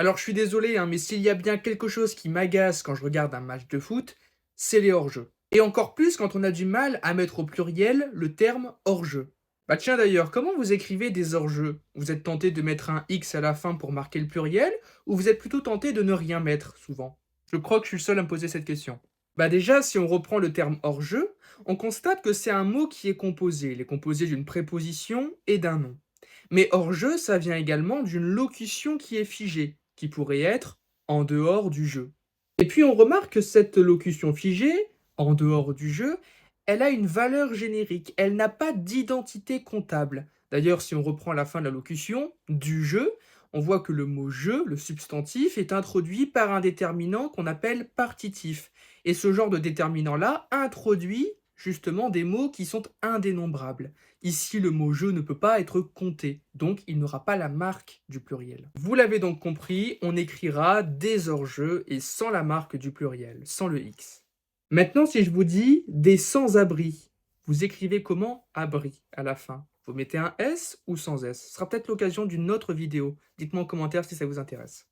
Alors je suis désolé, hein, mais s'il y a bien quelque chose qui m'agace quand je regarde un match de foot, c'est les hors-jeux. Et encore plus quand on a du mal à mettre au pluriel le terme hors-jeu. Bah tiens d'ailleurs, comment vous écrivez des hors-jeux? Vous êtes tenté de mettre un X à la fin pour marquer le pluriel, ou vous êtes plutôt tenté de ne rien mettre, souvent? Je crois que je suis le seul à me poser cette question. Bah déjà, si on reprend le terme hors-jeu, on constate que c'est un mot qui est composé. Il est composé d'une préposition et d'un nom. Mais hors-jeu, ça vient également d'une locution qui est figée, qui pourrait être en dehors du jeu. Et puis on remarque que cette locution figée, en dehors du jeu, elle a une valeur générique, elle n'a pas d'identité comptable. D'ailleurs, si on reprend la fin de la locution, du jeu, on voit que le mot jeu, le substantif, est introduit par un déterminant qu'on appelle partitif. Et ce genre de déterminant-là introduit justement des mots qui sont indénombrables. Ici, le mot jeu ne peut pas être compté, donc il n'aura pas la marque du pluriel. Vous l'avez donc compris, on écrira des hors-jeux et sans la marque du pluriel, sans le X. Maintenant, si je vous dis des sans-abri, vous écrivez comment abri à la fin? Vous mettez un S ou sans S? Ce sera peut-être l'occasion d'une autre vidéo. Dites-moi en commentaire si ça vous intéresse.